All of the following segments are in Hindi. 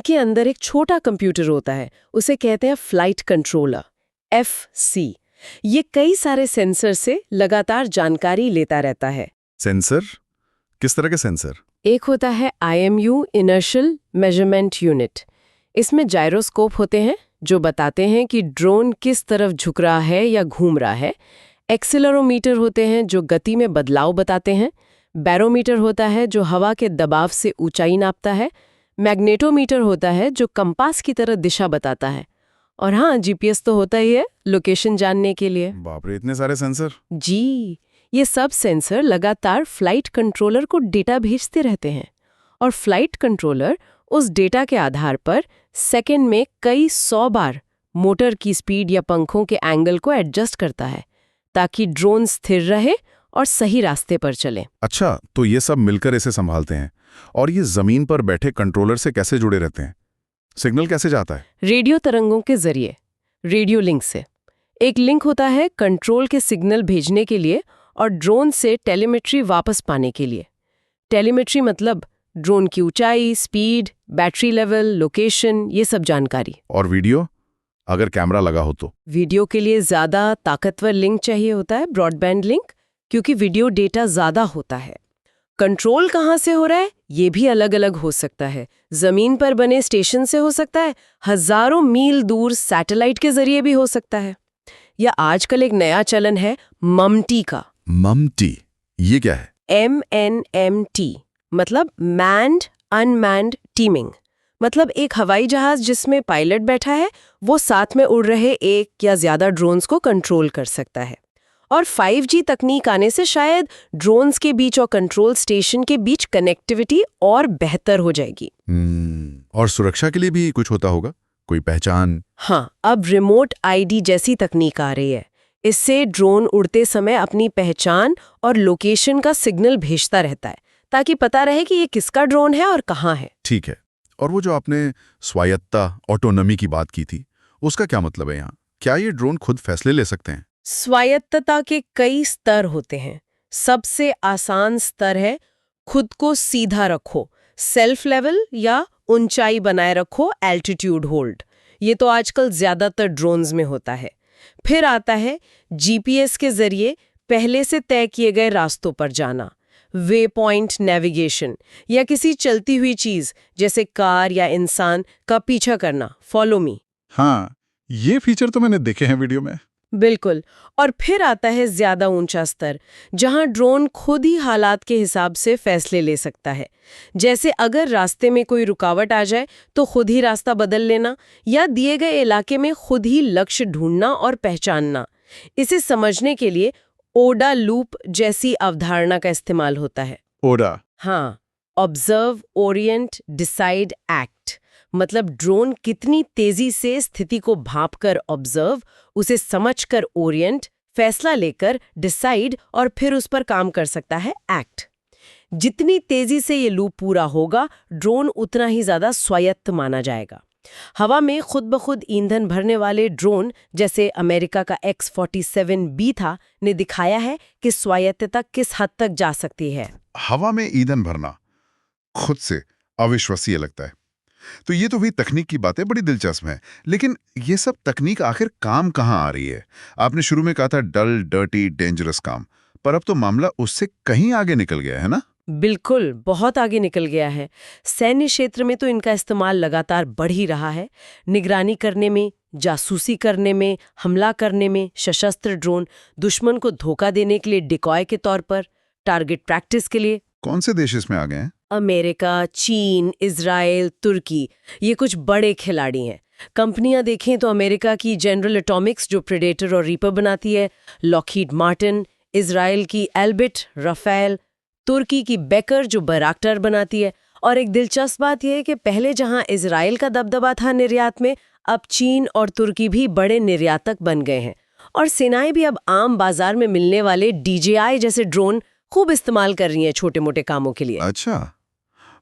के अंदर एक छोटा कंप्यूटर होता है, उसे कहते हैं फ्लाइट कंट्रोलर, FC। ये कई सारे सेंसर से लगातार जानकारी लेता रहता है। सेंसर? किस तरह के सेंसर? एक होता है IMU इनर्शियल मेजरमेंट यूनिट। इसमें जायरोस्कोप होते हैं जो बताते हैं कि ड्रोन किस तरफ झुक रहा है या घूम रहा है। एक्सेलेरोमीटर होते हैं जो गति में बदलाव बताते हैं। बैरोमीटर होता है जो हवा के दबाव से ऊंचाई नापता है। मैग्नेटोमीटर होता है जो कंपास की तरह दिशा बताता है। और हाँ, GPS तो होता ही है लोकेशन जानने के लिए। बाप रे, इतने सारे सेंसर! जी, ये सब सेंसर लगातार फ्लाइट कंट्रोलर को डेटा भेजते रहते हैं और फ्लाइट कंट्रोलर उस डेटा के आधार पर सेकंड में कई 100 बार मोटर की स्पीड या पंखों के एंगल को एडजस्ट करता है ताकि ड्रोन स्थिर रहे और सही रास्ते पर चले। अच्छा, तो ये सब मिलकर इसे संभालते हैं। और ये जमीन पर बैठे कंट्रोलर से कैसे जुड़े रहते हैं? सिग्नल कैसे जाता है? रेडियो तरंगों के जरिए, रेडियो लिंक से। एक लिंक होता है कंट्रोल के सिग्नल भेजने के लिए और ड्रोन से टेलीमेट्री वापस पाने के लिए। टेलीमेट्री मतलब ड्रोन की ऊंचाई, स्पीड, बैटरी लेवल, लोकेशन, ये सब जानकारी। और वीडियो? अगर कैमरा लगा हो तो? वीडियो के लिए ज्यादा ताकतवर लिंक चाहिए होता है, ब्रॉडबैंड लिंक, क्योंकि वीडियो डेटा ज्यादा होता है। कंट्रोल कहाँ से हो रहा है ये भी अलग अलग हो सकता है। जमीन पर बने स्टेशन से हो सकता है, हजारों मील दूर सैटेलाइट के जरिए भी हो सकता है, या आजकल एक नया चलन है ममटी का। ममटी? ये क्या है? MNMT मतलब मैन्ड अनमैन्ड टीमिंग। मतलब एक हवाई जहाज जिसमें पायलट बैठा है वो साथ में उड़ रहे एक या ज्यादा ड्रोन्स को कंट्रोल कर सकता है। और 5G तकनीक आने से शायद ड्रोन्स के बीच और कंट्रोल स्टेशन के बीच कनेक्टिविटी और बेहतर हो जाएगी। और सुरक्षा के लिए भी कुछ होता होगा? कोई पहचान? हाँ, अब रिमोट ID जैसी तकनीक आ रही है। इससे ड्रोन उड़ते समय अपनी पहचान और लोकेशन का सिग्नल भेजता रहता है ताकि पता रहे कि ये किसका ड्रोन है और कहाँ है। ठीक है। और वो जो आपने स्वायत्ता, ऑटोनॉमी की बात की थी, उसका क्या मतलब है यहाँ? क्या ये ड्रोन खुद फैसले ले सकते हैं? स्वायत्तता के कई स्तर होते हैं। सबसे आसान स्तर है खुद को सीधा रखो, सेल्फ लेवल या ऊंचाई बनाए रखो, एल्टीट्यूड होल्ड। ये तो आजकल ज्यादातर ड्रोन्स में होता है। फिर आता है GPS के जरिए पहले से तय किए गए रास्तों पर जाना, वे पॉइंट नेविगेशन, या किसी चलती हुई चीज जैसे कार या इंसान का पीछा करना, फॉलो मी। हाँ, ये फीचर तो मैंने देखे हैं वीडियो में। बिल्कुल। और फिर आता है ज्यादा ऊंचा स्तर, जहां ड्रोन खुद ही हालात के हिसाब से फैसले ले सकता है। जैसे अगर रास्ते में कोई रुकावट आ जाए तो खुद ही रास्ता बदल लेना, या दिए गए इलाके में खुद ही लक्ष्य ढूंढना और पहचानना। इसे समझने के लिए ओडा लूप जैसी अवधारणा का इस्तेमाल होता है। ओडा? हाँ, ऑब्जर्व, ओरिएंट, डिसाइड, एक्ट। मतलब ड्रोन कितनी तेजी से स्थिति को भांपकर ऑब्जर्व, उसे समझकर ओरिएंट, फैसला लेकर डिसाइड और फिर उस पर काम कर सकता है एक्ट। जितनी तेजी से ये लूप पूरा होगा, ड्रोन उतना ही ज्यादा स्वायत्त माना जाएगा। हवा में खुद ब खुद ईंधन भरने वाले ड्रोन जैसे अमेरिका का X-47B था ने दिखाया है कि स्वायत्तता किस हद तक जा सकती है। हवा में ईंधन भरना खुद से अविश्वसनीय लगता है। तो ये तो हुई तकनीक की बातें, बड़ी दिलचस्प है। लेकिन ये सब तकनीक आखिर काम कहाँ आ रही है? आपने शुरू में कहा था डल, डर्टी, डेंजरस काम, पर अब तो मामला उससे कहीं आगे निकल गया है ना? बिल्कुल, बहुत आगे निकल गया है। सैन्य क्षेत्र में तो इनका इस्तेमाल लगातार बढ़ ही रहा है। निगरानी करने में, जासूसी करने में, हमला करने में, सशस्त्र ड्रोन, दुश्मन को धोखा देने के लिए डिकॉय के तौर पर, टारगेट प्रैक्टिस के लिए। कौन से देश इसमें आ गए हैं? अमेरिका, चीन, इजराइल, तुर्की, ये कुछ बड़े खिलाड़ी हैं। कंपनियां देखें तो अमेरिका की जनरल एटॉमिक्स जो प्रेडेटर और रीपर बनाती है, लॉकहीड मार्टिन, इजराइल की एल्बिट, राफेल, तुर्की की बेकर जो बैराक्टर बनाती है। और एक दिलचस्प बात यह है कि पहले जहां इजराइल का दबदबा था निर्यात में, अब चीन और तुर्की भी बड़े निर्यातक बन गए हैं। और सेनाएं भी अब आम बाजार में मिलने वाले DJI जैसे ड्रोन खूब इस्तेमाल कर रही हैं छोटे मोटे कामों के लिए। अच्छा,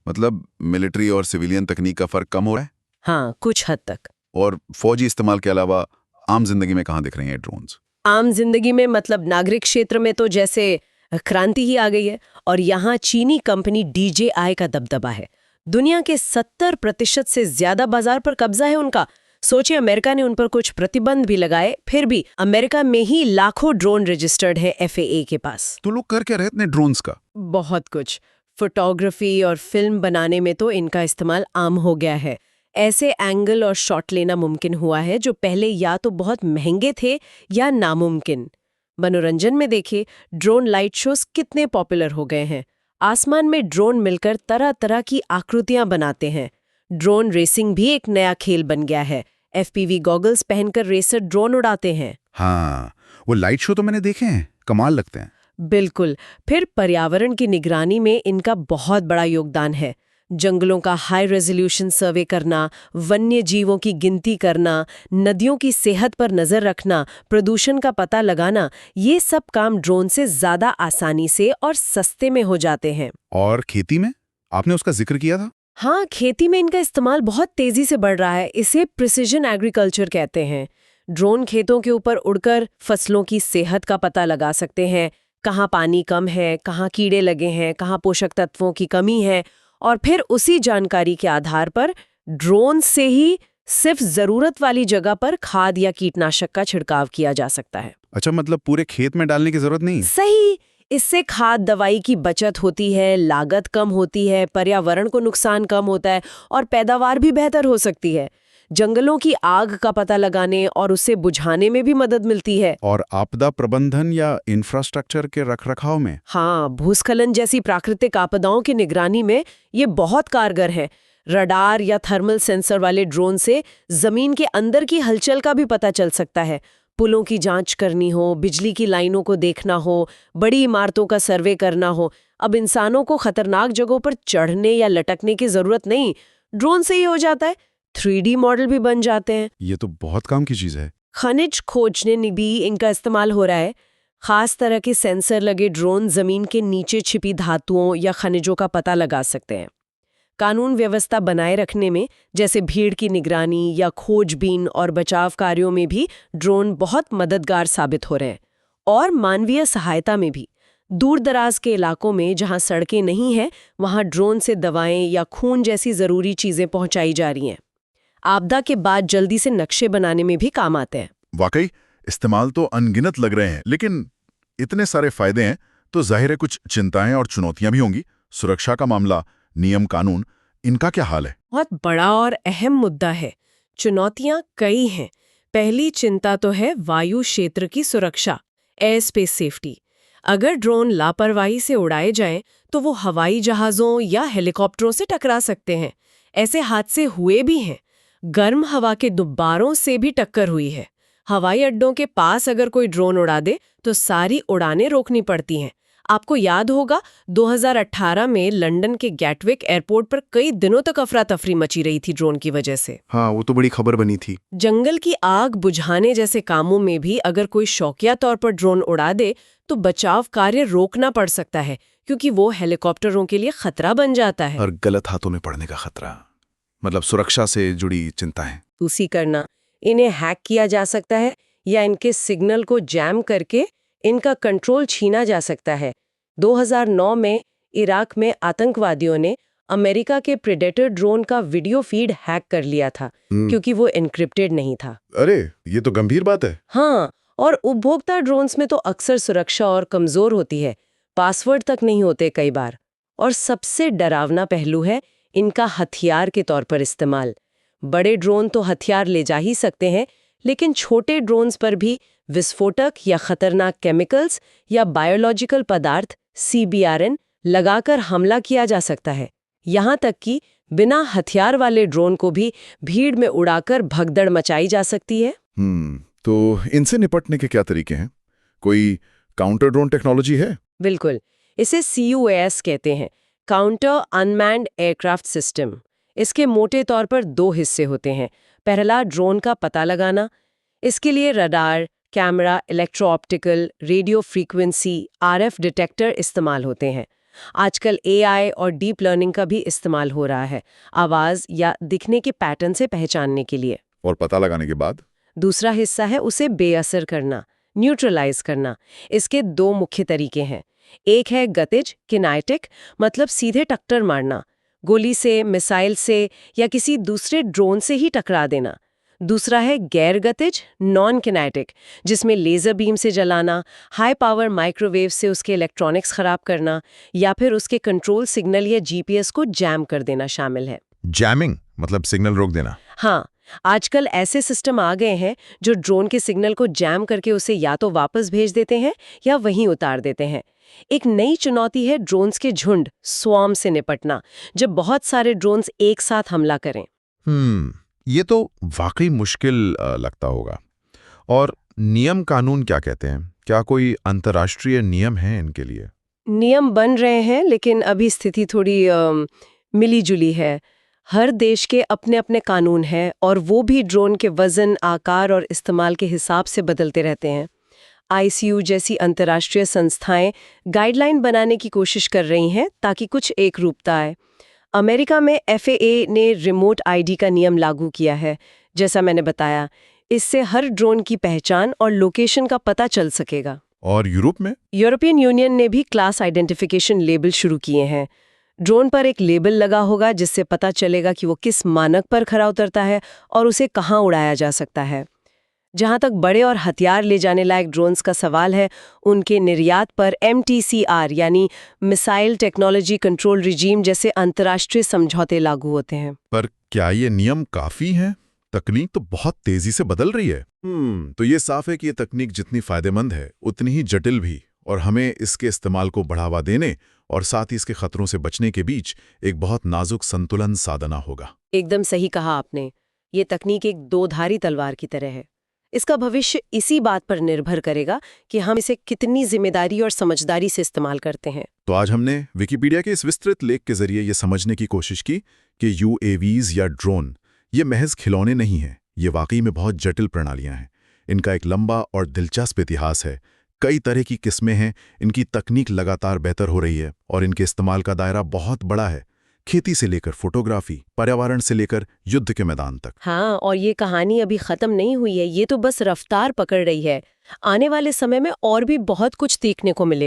मतलब मिलिट्री और सिविलियन तकनीक का फर्क कम हो रहा है? हाँ, कुछ हद तक। और फौजी इस्तेमाल के अलावा आम जिंदगी में कहाँ दिख रही हैं ड्रोन्स? आम जिंदगी में मतलब नागरिक क्षेत्र में तो जैसे क्रांति ही आ गई है। और यहाँ चीनी कंपनी DJI का दबदबा है। दुनिया के 70% से ज्यादा बाजार पर कब्जा है उनका। सोचिए, अमेरिका ने उन पर कुछ प्रतिबंध भी लगाए, फिर भी अमेरिका में ही लाखों ड्रोन रजिस्टर्ड है FAA के पास। तो लोग कर क्या रहे इतने ड्रोन्स का? बहुत कुछ। फोटोग्राफी और फिल्म बनाने में तो इनका इस्तेमाल आम हो गया है। ऐसे एंगल और शॉट लेना मुमकिन हुआ है जो पहले या तो बहुत महंगे थे या नामुमकिन। मनोरंजन में देखिए, ड्रोन लाइट शोज कितने पॉपुलर हो गए हैं। आसमान में ड्रोन मिलकर तरह तरह की आकृतियां बनाते हैं। ड्रोन रेसिंग भी एक नया खेल बन गया है। FPV गॉगल्स पहनकर रेसर ड्रोन उड़ाते हैं। हाँ, वो लाइट शो तो मैंने देखे हैं, कमाल लगते हैं। बिल्कुल। फिर पर्यावरण की निगरानी में इनका बहुत बड़ा योगदान है। जंगलों का हाई रेजोल्यूशन सर्वे करना, वन्य जीवों की गिनती करना, नदियों की सेहत पर नजर रखना, प्रदूषण का पता लगाना, ये सब काम ड्रोन से ज्यादा आसानी से और सस्ते में हो जाते हैं। और खेती में आपने उसका जिक्र किया था। हाँ, खेती में इनका इस्तेमाल बहुत तेजी से बढ़ रहा है। इसे प्रिसिजन एग्रीकल्चर कहते हैं। ड्रोन खेतों के ऊपर उड़कर फसलों की सेहत का पता लगा सकते हैं, कहाँ पानी कम है, कहाँ कीड़े लगे हैं, कहाँ पोषक तत्वों की कमी है, और फिर उसी जानकारी के आधार पर ड्रोन से ही सिर्फ जरूरत वाली जगह पर खाद या कीटनाशक का छिड़काव किया जा सकता है। अच्छा, मतलब पूरे खेत में डालने की जरूरत नहीं? सही। इससे खाद दवाई की बचत होती है, लागत कम होती है, पर्यावरण को नुकसान कम होता है और पैदावार भी बेहतर हो सकती है। जंगलों की आग का पता लगाने और उसे बुझाने में भी मदद मिलती है। और आपदा प्रबंधन या इंफ्रास्ट्रक्चर के रखरखाव में? हाँ, भूस्खलन जैसी प्राकृतिक आपदाओं की निगरानी में ये बहुत कारगर है। रडार या थर्मल सेंसर वाले ड्रोन से जमीन के अंदर की हलचल का भी पता चल सकता है। पुलों की जांच करनी हो, बिजली की लाइनों को देखना हो, बड़ी इमारतों का सर्वे करना हो, अब इंसानों को खतरनाक जगहों पर चढ़ने या लटकने की जरूरत नहीं, ड्रोन से ही हो जाता है। 3D मॉडल भी बन जाते हैं। ये तो बहुत काम की चीज है। खनिज खोजने में भी इनका इस्तेमाल हो रहा है। खास तरह के सेंसर लगे ड्रोन जमीन के नीचे छिपी धातुओं या खनिजों का पता लगा सकते हैं। कानून व्यवस्था बनाए रखने में, जैसे भीड़ की निगरानी या खोजबीन और बचाव कार्यों में भी ड्रोन बहुत मददगार साबित हो रहे हैं। और मानवीय सहायता में भी, दूर दराज के इलाकों में जहां सड़कें नहीं हैं, वहां ड्रोन से दवाएं या खून जैसी जरूरी चीजें पहुंचाई जा रही हैं। आपदा के बाद जल्दी से नक्शे बनाने में भी काम आते हैं। वाकई इस्तेमाल तो अनगिनत लग रहे हैं, लेकिन इतने सारे फायदे हैं तो जाहिर है कुछ चिंताएं और चुनौतियां भी होंगी। सुरक्षा का मामला, नियम कानून, इनका क्या हाल है? बहुत बड़ा और अहम मुद्दा है। चुनौतियां कई हैं। पहली चिंता तो है वायु क्षेत्र की सुरक्षा, एयर स्पेस सेफ्टी। अगर ड्रोन लापरवाही से उड़ाए जाएं तो वो हवाई जहाज़ों या हेलीकॉप्टरों से टकरा सकते हैं। ऐसे हादसे हुए भी हैं। गर्म हवा के गुब्बारों से भी टक्कर हुई है। हवाई अड्डों के पास अगर कोई ड्रोन उड़ा दे तो सारी उड़ानें रोकनी पड़ती हैं। आपको याद होगा 2018 में लंदन के गैटविक एयरपोर्ट पर कई दिनों तक अफरा तफरी मची रही थी ड्रोन की वजह से। हाँ, वो तो बड़ी खबर बनी थी। जंगल की आग बुझाने जैसे कामों में भी अगर कोई शौकिया तौर पर ड्रोन उड़ा दे तो बचाव कार्य रोकना पड़ सकता है, क्योंकि वो हेलीकॉप्टरों के लिए खतरा बन जाता है। और गलत हाथों में पड़ने का खतरा, मतलब सुरक्षा से जुड़ी चिंताएं। उसी करना, इन्हें हैक किया जा सकता है या इनके सिग्नल को जैम करके इनका कंट्रोल छीना जा सकता है। 2009 में इराक में आतंकवादियों ने अमेरिका के प्रेडेटर ड्रोन का वीडियो फीड हैक कर लिया था, क्योंकि वो एन्क्रिप्टेड नहीं था। अरे, ये तो गंभीर बात है। हाँ, और उपभोक्ता ड्रोन्स में तो अक्सर सुरक्षा और कमजोर होती है, पासवर्ड तक नहीं होते कई बार। और सबसे डरावना पहलू है इनका हथियार के तौर पर इस्तेमाल। बड़े ड्रोन तो हथियार ले जा ही सकते हैं, लेकिन छोटे ड्रोन्स पर भी विस्फोटक या खतरनाक केमिकल्स या बायोलॉजिकल पदार्थ CBRN लगाकर हमला किया जा सकता है। यहाँ तक कि बिना हथियार वाले ड्रोन को भी भीड़ में उड़ाकर भगदड़ मचाई जा सकती है। तो इनसे निपटने के क्या तरीके हैं? कोई काउंटर ड्रोन टेक्नोलॉजी है? बिल्कुल, इसे CUAS कहते हैं, काउंटर अनमैन्ड एयरक्राफ्ट सिस्टम। इसके मोटे तौर पर 2 हिस्से होते हैं। पहला, ड्रोन का पता लगाना। इसके लिए radar, camera, electro optical, radio frequency, RF detector इस्तेमाल होते हैं। आजकल AI और डीप लर्निंग का भी इस्तेमाल हो रहा है, आवाज या दिखने के पैटर्न से पहचानने के लिए। और पता लगाने के बाद दूसरा हिस्सा है उसे बेअसर करना, न्यूट्रलाइज करना। इसके 2 मुख्य तरीके हैं। एक है गतिज, किनेटिक, मतलब सीधे टक्कर मारना। गोली से, मिसाइल से या किसी दूसरे ड्रोन से ही टकरा देना। दूसरा है गैर गतिज, नॉन किनेटिक, जिसमें लेजर बीम से जलाना, हाई पावर माइक्रोवेव से उसके इलेक्ट्रॉनिक्स खराब करना या फिर उसके कंट्रोल सिग्नल या जीपीएस को जैम कर देना शामिल है। जैमिंग मतलब सिग्नल रोक देना। हाँ, आजकल ऐसे सिस्टम आ गए हैं जो ड्रोन के सिग्नल को जैम करके उसे या तो वापस भेज देते हैं या वहीं उतार देते हैं। एक नई चुनौती है ड्रोन्स के झुंड, स्वार्म से निपटना, जब बहुत सारे ड्रोन्स एक साथ हमला करें। ये तो वाकई मुश्किल लगता होगा। और नियम कानून क्या कहते हैं? क्या कोई अंतर्राष्ट्रीय नियम है इनके लिए? नियम बन रहे हैं, लेकिन अभी स्थिति थोड़ी मिली जुली है। हर देश के अपने अपने कानून हैं और वो भी ड्रोन के वजन, आकार और इस्तेमाल के हिसाब से बदलते रहते हैं। ICU जैसी अंतर्राष्ट्रीय संस्थाएं गाइडलाइन बनाने की कोशिश कर रही हैं ताकि कुछ एक रूपता आए। अमेरिका में FAA ने रिमोट ID का नियम लागू किया है। जैसा मैंने बताया, इससे हर ड्रोन की पहचान और लोकेशन का पता चल सकेगा। और यूरोप में? यूरोपियन यूनियन ने भी क्लास आइडेंटिफिकेशन लेबल शुरू किए हैं। ड्रोन पर एक लेबल लगा होगा जिससे पता चलेगा कि वो किस मानक पर खरा उतरता है और उसे कहाँ उड़ाया जा सकता है। जहाँ तक बड़े और हथियार ले जाने लायक ड्रोन्स का सवाल है, उनके निर्यात पर MTCR यानी मिसाइल टेक्नोलॉजी कंट्रोल रिजीम जैसे अंतर्राष्ट्रीय समझौते लागू होते हैं। पर क्या ये नियम काफी हैं? तकनीक तो बहुत तेजी से बदल रही है। तो ये साफ है कि ये तकनीक जितनी फायदेमंद है उतनी ही जटिल भी, और हमें इसके इस्तेमाल को बढ़ावा देने और साथ ही इसके खतरों से बचने के बीच एक बहुत नाजुक संतुलन साधना होगा। एकदम सही कहा आपने। ये तकनीक एक दो-धारी तलवार की तरह है। इसका भविष्य इसी बात पर निर्भर करेगा कि हम इसे कितनी जिम्मेदारी और समझदारी से इस्तेमाल करते हैं। तो आज हमने विकिपीडिया के इस विस्तृत लेख के जरिए ये समझने की कोशिश की कि UAVs या ड्रोन ये महज खिलौने नहीं हैं, ये वाकई में बहुत जटिल प्रणालियां हैं। इनका एक लंबा और दिलचस्प इतिहास है। कई तरह की किस्में हैं, इनकी तकनीक लगातार बेहतर हो रही है और इनके इस्तेमाल का दायरा बहुत बड़ा है, खेती से लेकर फोटोग्राफी, पर्यावरण से लेकर युद्ध के मैदान तक। हाँ, और ये कहानी अभी खत्म नहीं हुई है, ये तो बस रफ्तार पकड़ रही है। आने वाले समय में और भी बहुत कुछ सीखने को मिलेगा।